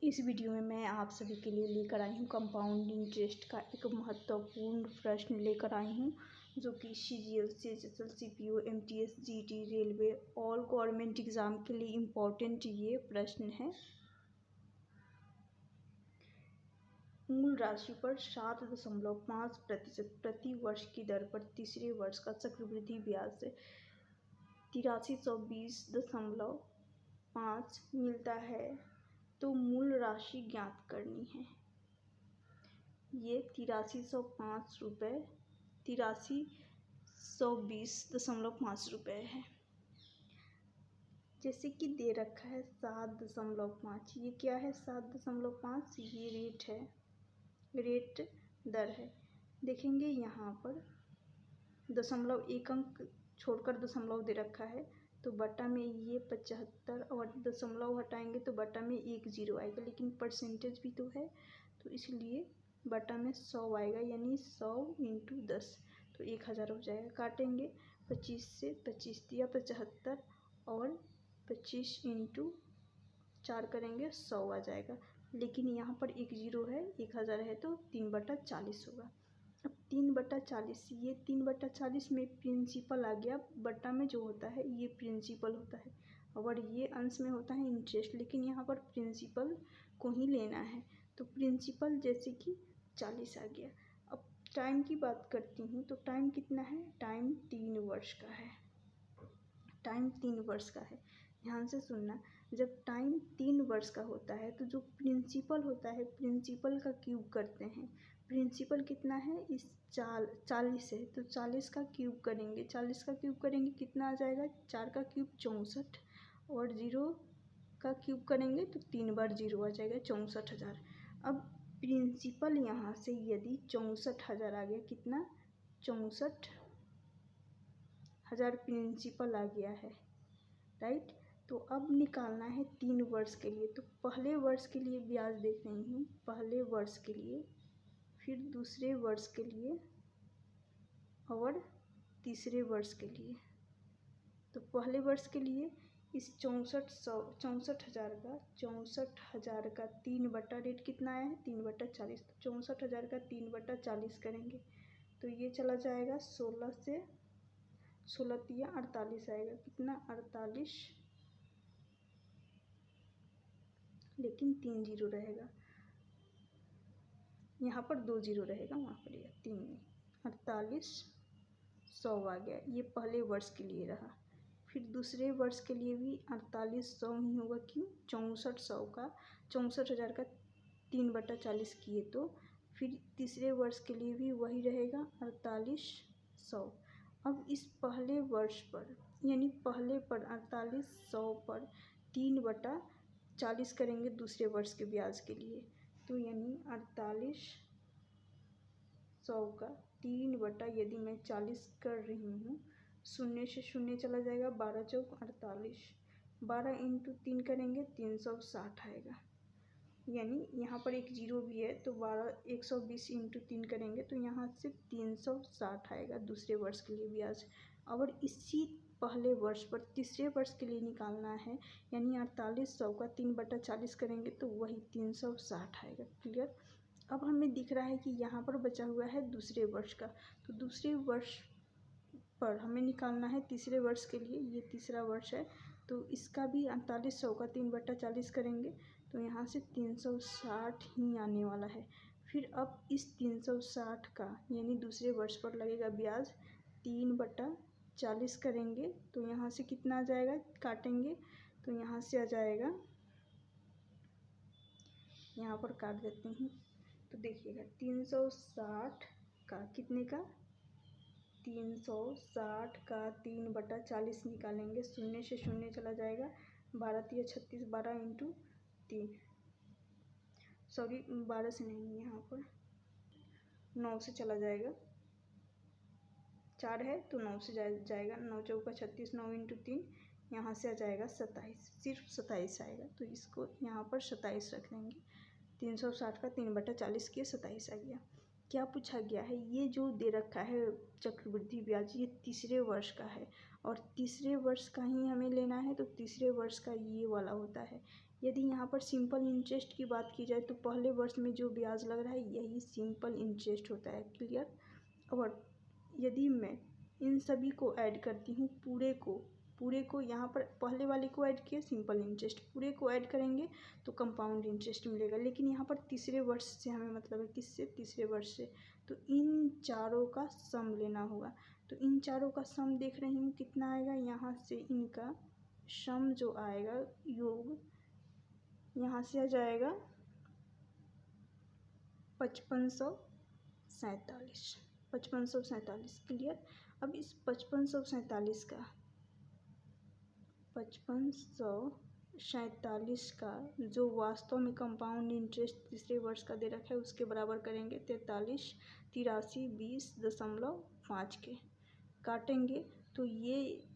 इस वीडियो में मैं आप सभी के लिए लेकर आई हूँ कंपाउंड इंटरेस्ट का एक महत्वपूर्ण प्रश्न लेकर आई हूँ, जो कि CGL, CHSL, CPO, MTS, GT, railway all government exam के लिए इम्पोर्टेंट ये प्रश्न है। मूल राशि पर 7.5% प्रति वर्ष की दर पर तीसरे वर्ष का चक्रवृद्धि ब्याज से 8320.5 मिलता है, तो मूल राशि ज्ञात करनी है। ये 8320.5 रुपये है। जैसे कि दे रखा है 7.5, ये क्या है 7.5, ये रेट है, रेट दर है। देखेंगे यहाँ पर दशमलव एक अंक छोड़कर दशमलव दे रखा है, तो बटा में ये 75 और दशमलव हटाएंगे तो बटा में 1 0 आएगा, लेकिन परसेंटेज भी तो है, तो इसलिए बटा में 100 आएगा, यानी 100 × 10 तो 1000 हो जाएगा। काटेंगे 25 से 25 दिया 75 और 25 × 4 करेंगे 100 आ जाएगा, लेकिन यहाँ पर 1 0 है, 1000 है तो 3/40 होगा। अब 3/40, ये 3/40 में प्रिंसिपल आ गया, बटा में जो होता है ये प्रिंसिपल होता है और ये अंश में होता है इंटरेस्ट, लेकिन यहाँ पर प्रिंसिपल को ही लेना है, तो प्रिंसिपल जैसे कि 40 आ गया। अब टाइम की बात करती हूँ, तो टाइम कितना है, टाइम 3 वर्ष का है, टाइम 3 वर्ष का है। ध्यान से सुनना, जब टाइम 3 वर्ष का होता है तो जो प्रिंसिपल होता है, प्रिंसिपल का क्यूब करते हैं। प्रिंसिपल कितना है, इस 40 है तो 40 का क्यूब करेंगे, 40 का क्यूब करेंगे कितना आ जाएगा, 4 का क्यूब 64 और 0 का क्यूब करेंगे तो 3 बार 0 आ जाएगा, 64,000। अब प्रिंसिपल यहाँ से यदि 64,000 आ गया, कितना 64,000 प्रिंसिपल आ गया है, राइट। तो अब निकालना है 3 वर्ष के लिए, तो पहले वर्ष के लिए ब्याज देख रही हूँ, पहले वर्ष के लिए, फिर दूसरे वर्ष के लिए और तीसरे वर्ष के लिए। तो पहले वर्ष के लिए इस 64,000 का 3 बटा रेट कितना आया है, 3/40, तो 64,000 का 3/40 करेंगे तो ये चला जाएगा 16 से 16 तिया 48 आएगा, कितना 48, लेकिन 3 0 रहेगा, यहाँ पर 2 0 रहेगा, वहाँ पर यह 3 नहीं, 48,100 आ गया। ये पहले वर्ष के लिए रहा। फिर दूसरे वर्ष के लिए भी 48,100 ही होगा, क्यों 64,000 का 3/40 किए, तो फिर तीसरे वर्ष के लिए भी वही रहेगा 48,100। अब इस पहले वर्ष पर, यानी पहले पर 48,100 पर 3/40 करेंगे दूसरे वर्ष के ब्याज के लिए, तो यानी 48,100 का 3 यदि मैं 40 कर रही हूँ, शून्य से शून्य चला जाएगा, 12 चौक 48, 12 × 3 करेंगे 360 आएगा, यानी यहाँ पर 1 0 भी है, तो 120 × 3 करेंगे तो यहाँ से 360 आएगा दूसरे वर्ष के लिए ब्याज। और इसी पहले वर्ष पर तीसरे वर्ष के लिए निकालना है, यानी 48,100 का 3/40 करेंगे तो वही 360 आएगा। क्लियर। अब हमें दिख रहा है कि यहाँ पर बचा हुआ है दूसरे वर्ष का, तो दूसरे वर्ष पर हमें निकालना है तीसरे वर्ष के लिए, ये तीसरा वर्ष है, तो इसका भी 48,100 का 3/40 करेंगे तो यहाँ से 360 ही आने वाला है। फिर अब इस 360 का, यानी दूसरे वर्ष पर लगेगा ब्याज, 3/40 करेंगे तो यहाँ से कितना आ जाएगा, काटेंगे तो यहाँ से आ जाएगा, यहाँ पर काट देते हैं तो देखिएगा 360 का कितने का, 360 का 3/40 निकालेंगे, शून्य से शून्य चला जाएगा, 12 तिया 36, 12 × 3, सॉरी 12 से नहीं, यहाँ पर 9 से चला जाएगा, 4 है तो 9 से जाएगा, 9 चौका 36, 9 × 3, यहाँ से आ जाएगा 27, सिर्फ 27 आएगा, तो इसको यहाँ पर 27 रख देंगे। 360 का 3/40 किया 27 आ गया। क्या पूछा गया है, ये जो दे रखा है चक्रवृद्धि ब्याज, ये तीसरे वर्ष का है और तीसरे वर्ष का ही हमें लेना है तो तीसरे वर्ष का ये वाला होता है। यदि यहाँ पर सिंपल इंटरेस्ट की बात की जाए तो पहले वर्ष में जो ब्याज लग रहा है यही सिंपल इंटरेस्ट होता है। क्लियर। और यदि मैं इन सभी को ऐड करती हूँ पूरे को यहाँ पर पहले वाले को ऐड किया सिंपल इंटरेस्ट, पूरे को ऐड करेंगे तो कंपाउंड इंटरेस्ट मिलेगा। लेकिन यहाँ पर तीसरे वर्ष से हमें मतलब है किससे, तीसरे वर्ष से। तो इन चारों का सम लेना होगा। तो इन चारों का सम देख रही हूँ कितना आएगा, यहाँ से इनका सम जो आएगा योग यहाँ से आ जाएगा 5547। क्लियर। अब इस 5547 का जो वास्तव में कंपाउंड इंटरेस्ट तीसरे वर्ष का दे रखा है उसके बराबर करेंगे 43, 83, 20.5 के काटेंगे तो ये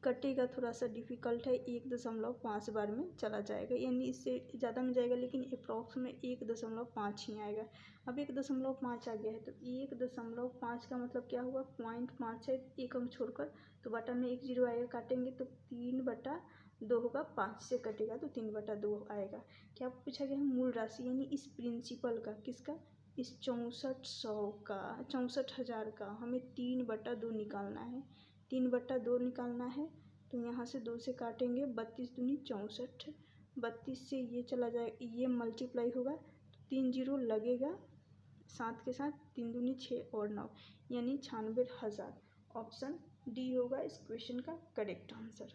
कटेगा थोड़ा सा डिफ़िकल्ट है, 1.5 बार में चला जाएगा, यानी इससे ज़्यादा में जाएगा लेकिन अप्रॉक्स में 1.5 ही आएगा। अब 1.5 आ गया है तो 1.5 का मतलब क्या हुआ, 0.5 है, एक अंक छोड़कर, तो बटा में 1 0 आएगा, काटेंगे तो 3/2 होगा, 5 से कटेगा तो 3/2 आएगा। क्या पूछा गया है, मूल राशि यानी इस प्रिंसिपल का, किसका, इस 64,000 का हमें 3/2 निकालना है। 3/2 निकालना है तो यहाँ से 2 से काटेंगे, 32 दूनी 64, 32 से ये चला जाएगा, ये मल्टीप्लाई होगा तो 3 0 लगेगा, साथ के साथ 3 दूनी 6 और 9 यानी 96,000। ऑप्शन डी होगा इस क्वेश्चन का करेक्ट आंसर।